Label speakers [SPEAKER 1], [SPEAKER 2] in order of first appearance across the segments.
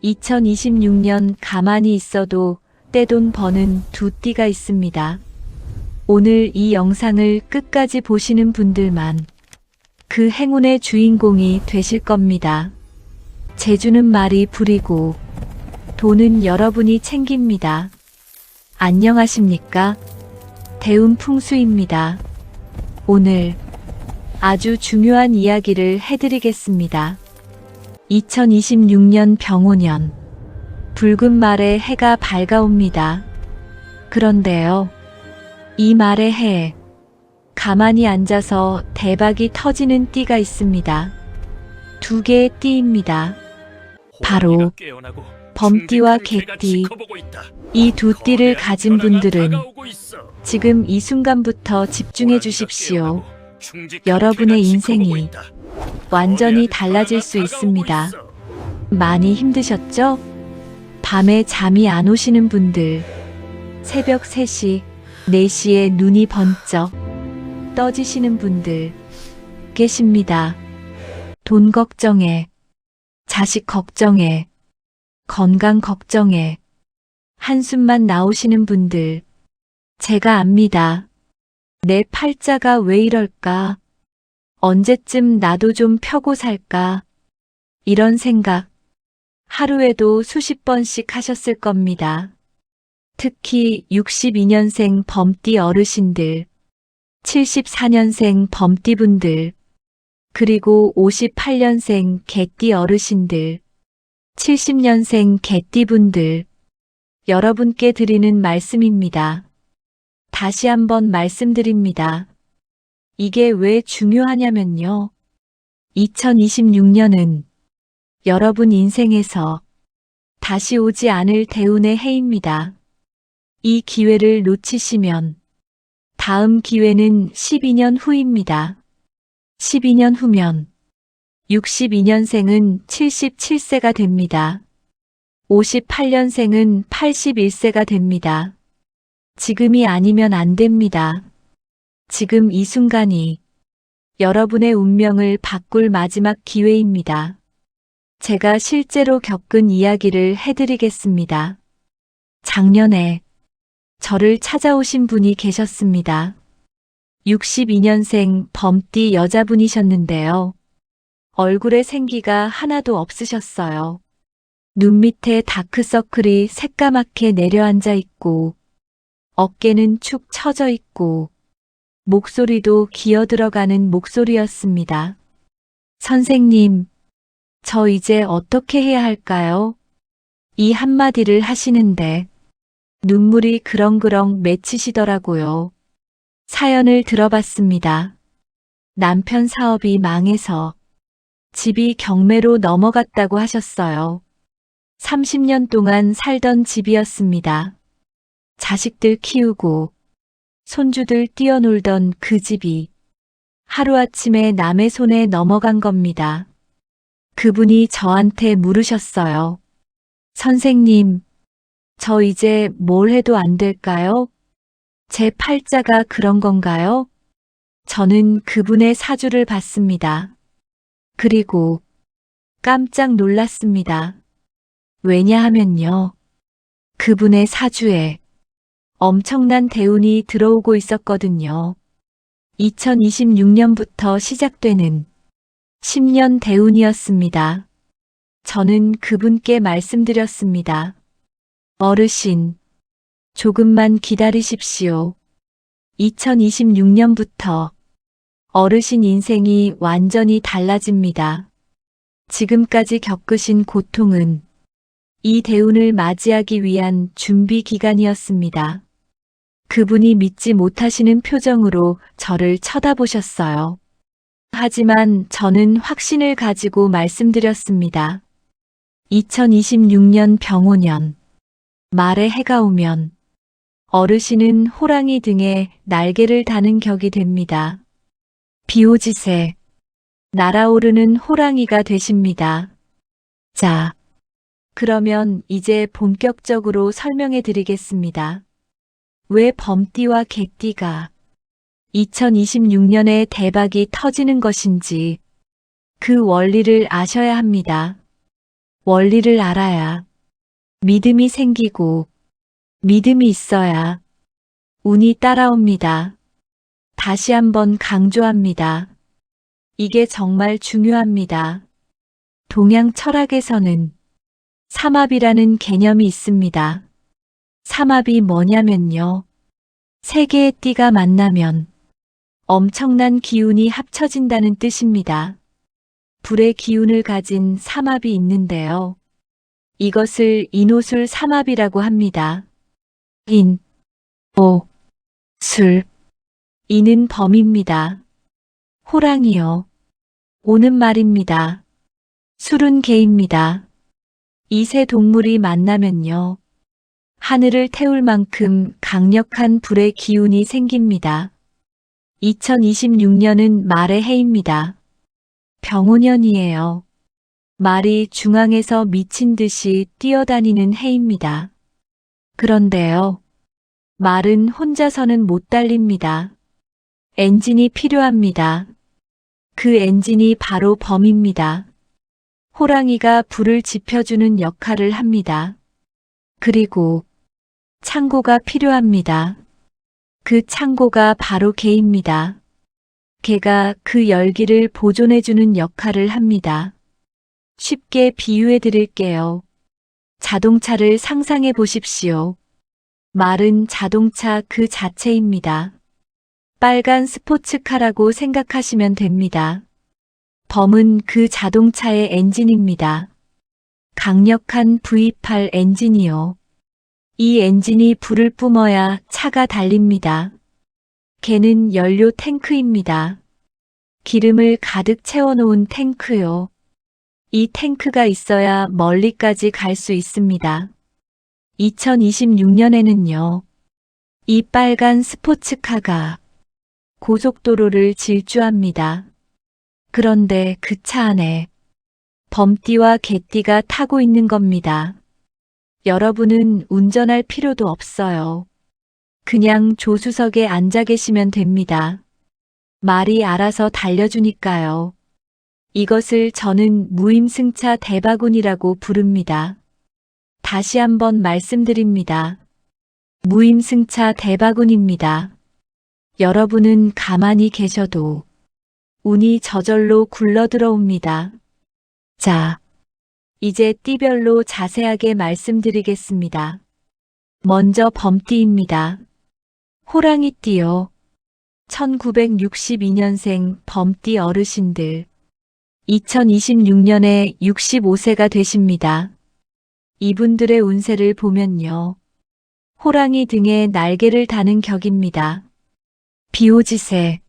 [SPEAKER 1] 2026년 가만히 있어도 떼돈 버는 두 띠가 있습니다. 오늘 이 영상을 끝까지 보시는 분들만 그 행운의 주인공이 되실 겁니다. 재주는 말이 부리고 돈은 여러분이 챙깁니다. 안녕하십니까? 대운풍수입니다. 오늘 아주 중요한 이야기를 해드리겠습니다. 2026년 병오년 붉은 말에 해가 밝아옵니다. 그런데요, 이 말의 해에 가만히 앉아서 대박이 터지는 띠가 있습니다. 두 개의 띠입니다. 바로 범띠와 개띠. 이 두 띠를 가진 분들은 지금 이 순간부터 집중해 주십시오. 여러분의 인생이 완전히 달라질 수 있습니다. 많이 힘드셨죠? 밤에 잠이 안 오시는 분들, 새벽 3시, 4시에 눈이 번쩍 떠지시는 분들 계십니다. 돈 걱정에, 자식 걱정에, 건강 걱정에 한숨만 나오시는 분들, 제가 압니다. 내 팔자가 왜 이럴까? 언제쯤 나도 좀 펴고 살까? 이런 생각 하루에도 수십 번씩 하셨을 겁니다. 특히 62년생 범띠 어르신들, 74년생 범띠분들, 그리고 58년생 개띠 어르신들, 70년생 개띠분들, 여러분께 드리는 말씀입니다. 다시 한번 말씀드립니다. 이게 왜 중요하냐면요. 2026년은 여러분 인생에서 다시 오지 않을 대운의 해입니다. 이 기회를 놓치시면 다음 기회는 12년 후입니다. 12년 후면 62년생은 77세가 됩니다. 58년생은 81세가 됩니다. 지금이 아니면 안 됩니다. 지금 이 순간이 여러분의 운명을 바꿀 마지막 기회입니다. 제가 실제로 겪은 이야기를 해드리겠습니다. 작년에 저를 찾아오신 분이 계셨습니다. 62년생 범띠 여자분이셨는데요. 얼굴에 생기가 하나도 없으셨어요. 눈 밑에 다크서클이 새까맣게 내려앉아 있고, 어깨는 축 처져 있고, 목소리도 기어들어가는 목소리였습니다. 선생님, 저 이제 어떻게 해야 할까요? 이 한마디를 하시는데 눈물이 그렁그렁 맺히시더라고요. 사연을 들어봤습니다. 남편 사업이 망해서 집이 경매로 넘어갔다고 하셨어요. 30년 동안 살던 집이었습니다. 자식들 키우고 손주들 뛰어놀던 그 집이 하루아침에 남의 손에 넘어간 겁니다. 그분이 저한테 물으셨어요. 선생님, 저 이제 뭘 해도 안 될까요? 제 팔자가 그런 건가요? 저는 그분의 사주를 봤습니다. 그리고 깜짝 놀랐습니다. 왜냐하면요, 그분의 사주에 엄청난 대운이 들어오고 있었거든요. 2026년부터 시작되는 10년 대운이었습니다. 저는 그분께 말씀드렸습니다. 어르신, 조금만 기다리십시오. 2026년부터 어르신 인생이 완전히 달라집니다. 지금까지 겪으신 고통은 이 대운을 맞이하기 위한 준비 기간이었습니다. 그분이 믿지 못하시는 표정으로 저를 쳐다보셨어요. 하지만 저는 확신을 가지고 말씀드렸습니다. 2026년 병오년, 말에 해가 오면 어르신은 호랑이 등에 날개를 다는 격이 됩니다. 비오지세, 날아오르는 호랑이가 되십니다. 자, 그러면 이제 본격적으로 설명해 드리겠습니다. 왜 범띠와 개띠가 2026년에 대박이 터지는 것인지 그 원리를 아셔야 합니다. 원리를 알아야 믿음이 생기고 믿음이 있어야 운이 따라옵니다. 다시 한번 강조합니다. 이게 정말 중요합니다. 동양 철학에서는 삼합이라는 개념이 있습니다. 삼합이 뭐냐면요. 세 개의 띠가 만나면 엄청난 기운이 합쳐진다는 뜻입니다. 불의 기운을 가진 삼합이 있는데요. 이것을 인오술 삼합이라고 합니다. 인, 오, 술. 이는 범입니다. 호랑이요. 오는 말입니다. 술은 개입니다. 이 세 동물이 만나면요. 하늘을 태울 만큼 강력한 불의 기운이 생깁니다. 2026년은 말의 해입니다. 병오년이에요. 말이 중앙에서 미친 듯이 뛰어다니는 해입니다. 그런데요. 말은 혼자서는 못 달립니다. 엔진이 필요합니다. 그 엔진이 바로 범입니다. 호랑이가 불을 지펴주는 역할을 합니다. 그리고 창고가 필요합니다. 그 창고가 바로 개입니다. 개가 그 열기를 보존해주는 역할을 합니다. 쉽게 비유해 드릴게요. 자동차를 상상해 보십시오. 말은 자동차 그 자체입니다. 빨간 스포츠카라고 생각하시면 됩니다. 범은 그 자동차의 엔진입니다. 강력한 V8 엔진이요. 이 엔진이 불을 뿜어야 차가 달립니다. 개는 연료 탱크입니다. 기름을 가득 채워놓은 탱크요. 이 탱크가 있어야 멀리까지 갈 수 있습니다. 2026년에는요. 이 빨간 스포츠카가 고속도로를 질주합니다. 그런데 그 차 안에 범띠와 개띠가 타고 있는 겁니다. 여러분은 운전할 필요도 없어요. 그냥 조수석에 앉아 계시면 됩니다. 말이 알아서 달려주니까요. 이것을 저는 무임승차 대바군이라고 부릅니다. 다시 한번 말씀드립니다. 무임승차 대바군입니다. 여러분은 가만히 계셔도 운이 저절로 굴러들어옵니다. 자, 이제 띠별로 자세하게 말씀드리겠습니다. 먼저 범띠입니다. 호랑이띠요. 1962년생 범띠 어르신들. 2026년에 65세가 되십니다. 이분들의 운세를 보면요. 호랑이 등에 날개를 다는 격입니다. 비오지세.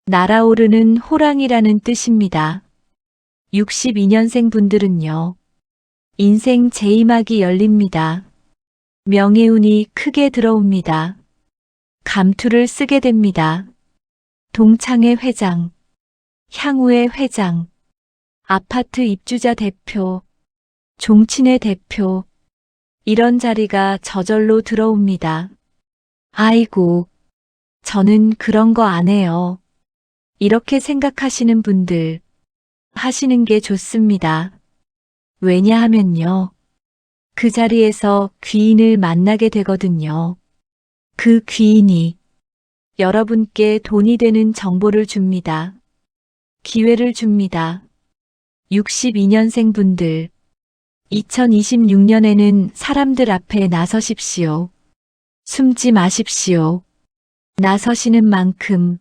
[SPEAKER 1] 날아오르는 호랑이라는 뜻입니다. 62년생 분들은요. 인생 제이막이 열립니다. 명예운이 크게 들어옵니다. 감투를 쓰게 됩니다. 동창회 회장, 향후의 회장, 아파트 입주자 대표, 종친회 대표, 이런 자리가 저절로 들어옵니다. 아이고, 저는 그런 거 안 해요. 이렇게 생각하시는 분들, 하시는 게 좋습니다. 왜냐하면요. 그 자리에서 귀인을 만나게 되거든요. 그 귀인이 여러분께 돈이 되는 정보를 줍니다. 기회를 줍니다. 62년생 분들, 2026년에는 사람들 앞에 나서십시오. 숨지 마십시오. 나서시는 만큼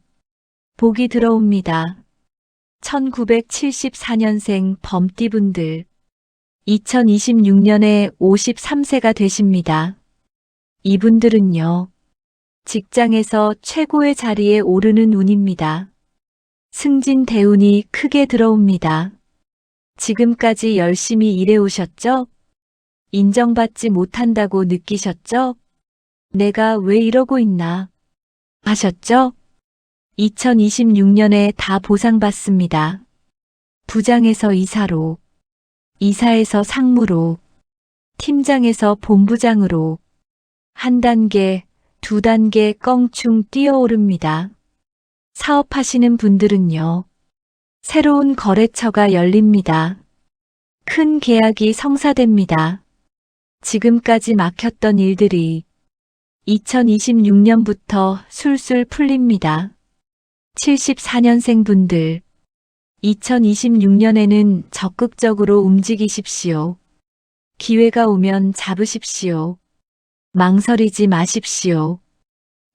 [SPEAKER 1] 복이 들어옵니다. 1974년생 범띠분들, 2026년에 53세가 되십니다. 이분들은요, 직장에서 최고의 자리에 오르는 운입니다. 승진 대운이 크게 들어옵니다. 지금까지 열심히 일해오셨죠? 인정받지 못한다고 느끼셨죠? 내가 왜 이러고 있나? 하셨죠? 2026년에 다 보상받습니다. 부장에서 이사로, 이사에서 상무로, 팀장에서 본부장으로 한 단계, 두 단계 껑충 뛰어오릅니다. 사업하시는 분들은요. 새로운 거래처가 열립니다. 큰 계약이 성사됩니다. 지금까지 막혔던 일들이 2026년부터 술술 풀립니다. 74년생 분들, 2026년에는 적극적으로 움직이십시오. 기회가 오면 잡으십시오. 망설이지 마십시오.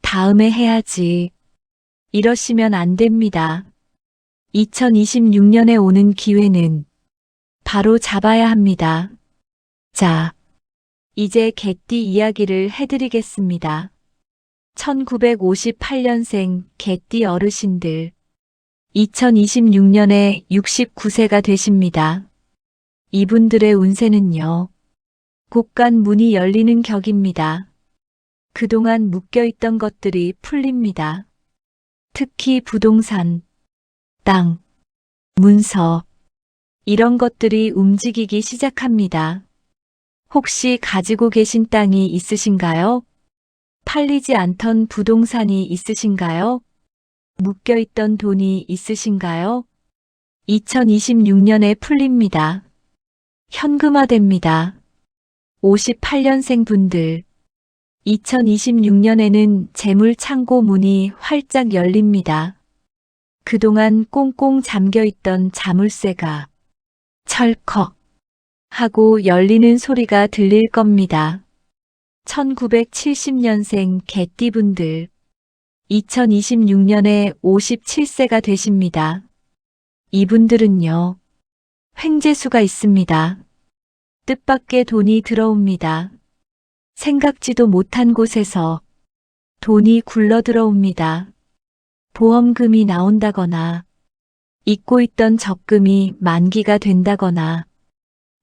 [SPEAKER 1] 다음에 해야지. 이러시면 안 됩니다. 2026년에 오는 기회는 바로 잡아야 합니다. 자, 이제 개띠 이야기를 해드리겠습니다. 1958년생 개띠 어르신들, 2026년에 69세가 되십니다. 이분들의 운세는요, 곳간 문이 열리는 격입니다. 그동안 묶여있던 것들이 풀립니다. 특히 부동산, 땅, 문서, 이런 것들이 움직이기 시작합니다. 혹시 가지고 계신 땅이 있으신가요? 팔리지 않던 부동산이 있으신가요? 묶여있던 돈이 있으신가요? 2026년에 풀립니다. 현금화됩니다. 58년생 분들, 2026년에는 재물 창고 문이 활짝 열립니다. 그동안 꽁꽁 잠겨있던 자물쇠가 철컥 하고 열리는 소리가 들릴 겁니다. 1970년생 개띠분들, 2026년에 57세가 되십니다. 이분들은요, 횡재수가 있습니다. 뜻밖의 돈이 들어옵니다. 생각지도 못한 곳에서 돈이 굴러 들어옵니다. 보험금이 나온다거나, 잊고 있던 적금이 만기가 된다거나,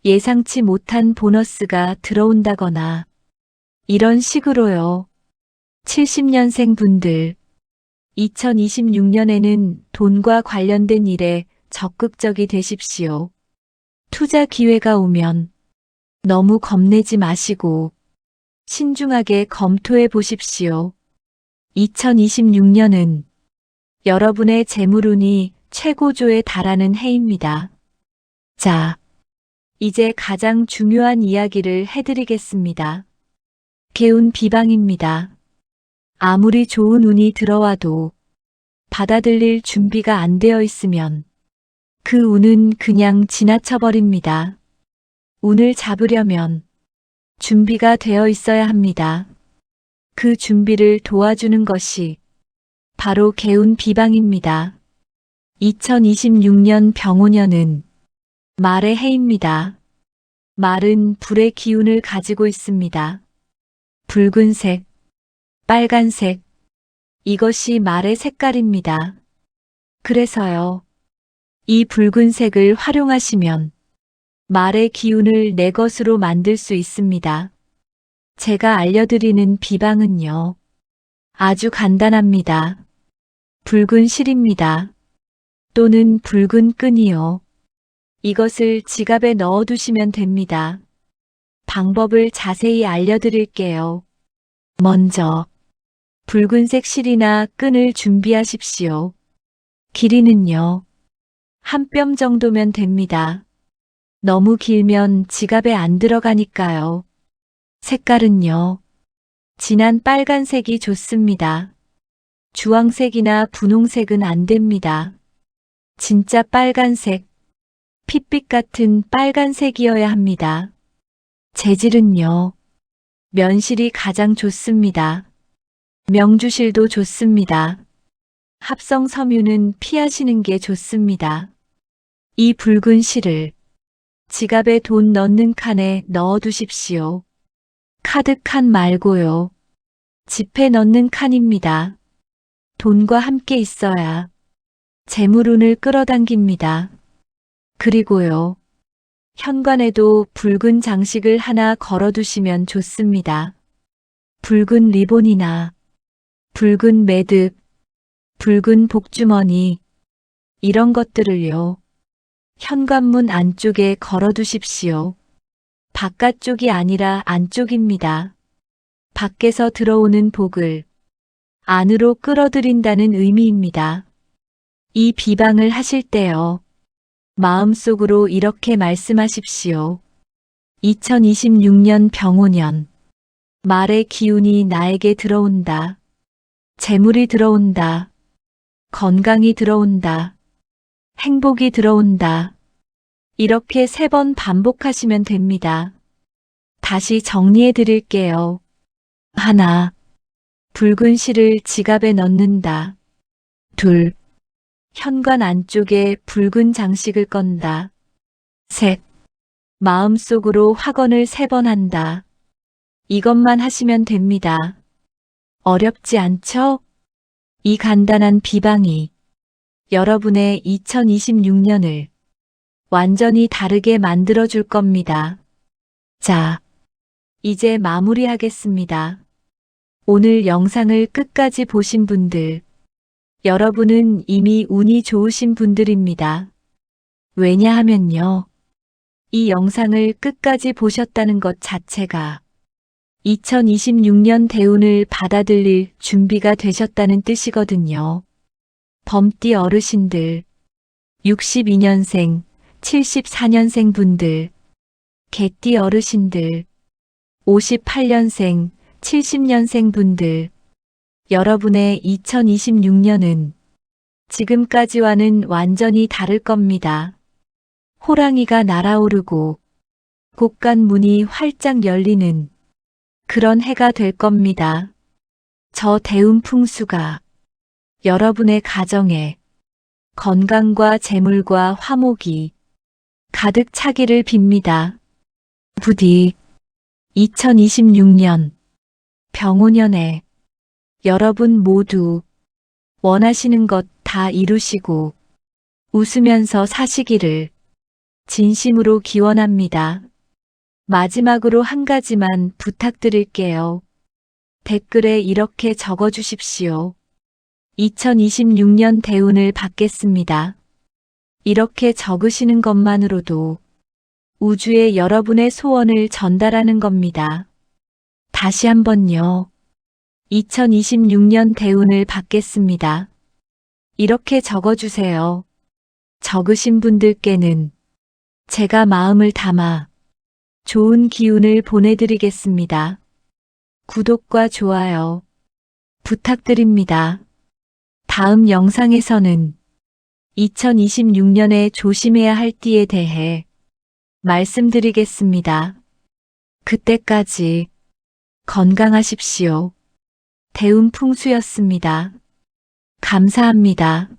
[SPEAKER 1] 예상치 못한 보너스가 들어온다거나, 이런 식으로요. 70년생 분들, 2026년에는 돈과 관련된 일에 적극적이 되십시오. 투자 기회가 오면 너무 겁내지 마시고 신중하게 검토해 보십시오. 2026년은 여러분의 재물운이 최고조에 달하는 해입니다. 자, 이제 가장 중요한 이야기를 해드리겠습니다. 개운 비방입니다. 아무리 좋은 운이 들어와도 받아들일 준비가 안 되어 있으면 그 운은 그냥 지나쳐버립니다. 운을 잡으려면 준비가 되어 있어야 합니다. 그 준비를 도와주는 것이 바로 개운 비방입니다. 2026년 병오년은 말의 해입니다. 말은 불의 기운을 가지고 있습니다. 붉은색, 빨간색, 이것이 말의 색깔입니다. 그래서요, 이 붉은색을 활용하시면 말의 기운을 내 것으로 만들 수 있습니다. 제가 알려드리는 비방은요, 아주 간단합니다. 붉은 실입니다. 또는 붉은 끈이요. 이것을 지갑에 넣어두시면 됩니다. 방법을 자세히 알려드릴게요. 먼저 붉은색 실이나 끈을 준비하십시오. 길이는요, 한 뼘 정도면 됩니다. 너무 길면 지갑에 안 들어가니까요. 색깔은요, 진한 빨간색이 좋습니다. 주황색이나 분홍색은 안 됩니다. 진짜 빨간색, 핏빛 같은 빨간색이어야 합니다. 재질은요, 면실이 가장 좋습니다. 명주실도 좋습니다. 합성 섬유는 피하시는 게 좋습니다. 이 붉은 실을 지갑에 돈 넣는 칸에 넣어 두십시오. 카드 칸 말고요. 지폐 넣는 칸입니다. 돈과 함께 있어야 재물운을 끌어당깁니다. 그리고요, 현관에도 붉은 장식을 하나 걸어두시면 좋습니다. 붉은 리본이나 붉은 매듭, 붉은 복주머니, 이런 것들을요, 현관문 안쪽에 걸어두십시오. 바깥쪽이 아니라 안쪽입니다. 밖에서 들어오는 복을 안으로 끌어들인다는 의미입니다. 이 비방을 하실 때요, 마음속으로 이렇게 말씀하십시오. 2026년 병오년. 말의 기운이 나에게 들어온다. 재물이 들어온다. 건강이 들어온다. 행복이 들어온다. 이렇게 3번 반복하시면 됩니다. 다시 정리해 드릴게요. 하나, 붉은 실을 지갑에 넣는다. 둘, 현관 안쪽에 붉은 장식을 건다. 셋, 마음속으로 확언을 3번 한다. 이것만 하시면 됩니다. 어렵지 않죠? 이 간단한 비방이 여러분의 2026년을 완전히 다르게 만들어줄 겁니다. 자, 이제 마무리하겠습니다. 오늘 영상을 끝까지 보신 분들, 여러분은 이미 운이 좋으신 분들입니다. 왜냐하면요, 이 영상을 끝까지 보셨다는 것 자체가 2026년 대운을 받아들일 준비가 되셨다는 뜻이거든요. 범띠 어르신들, 62년생, 74년생 분들, 개띠 어르신들, 58년생, 70년생 분들, 여러분의 2026년은 지금까지와는 완전히 다를 겁니다. 호랑이가 날아오르고 곳간 문이 활짝 열리는 그런 해가 될 겁니다. 저 대운 풍수가 여러분의 가정에 건강과 재물과 화목이 가득 차기를 빕니다. 부디 2026년 병오년에 여러분 모두 원하시는 것 다 이루시고 웃으면서 사시기를 진심으로 기원합니다. 마지막으로 한 가지만 부탁드릴게요. 댓글에 이렇게 적어주십시오. 2026년 대운을 받겠습니다. 이렇게 적으시는 것만으로도 우주에 여러분의 소원을 전달하는 겁니다. 다시 한번요. 2026년 대운을 받겠습니다. 이렇게 적어주세요. 적으신 분들께는 제가 마음을 담아 좋은 기운을 보내드리겠습니다. 구독과 좋아요 부탁드립니다. 다음 영상에서는 2026년에 조심해야 할 띠에 대해 말씀드리겠습니다. 그때까지 건강하십시오. 대운풍수였습니다. 감사합니다.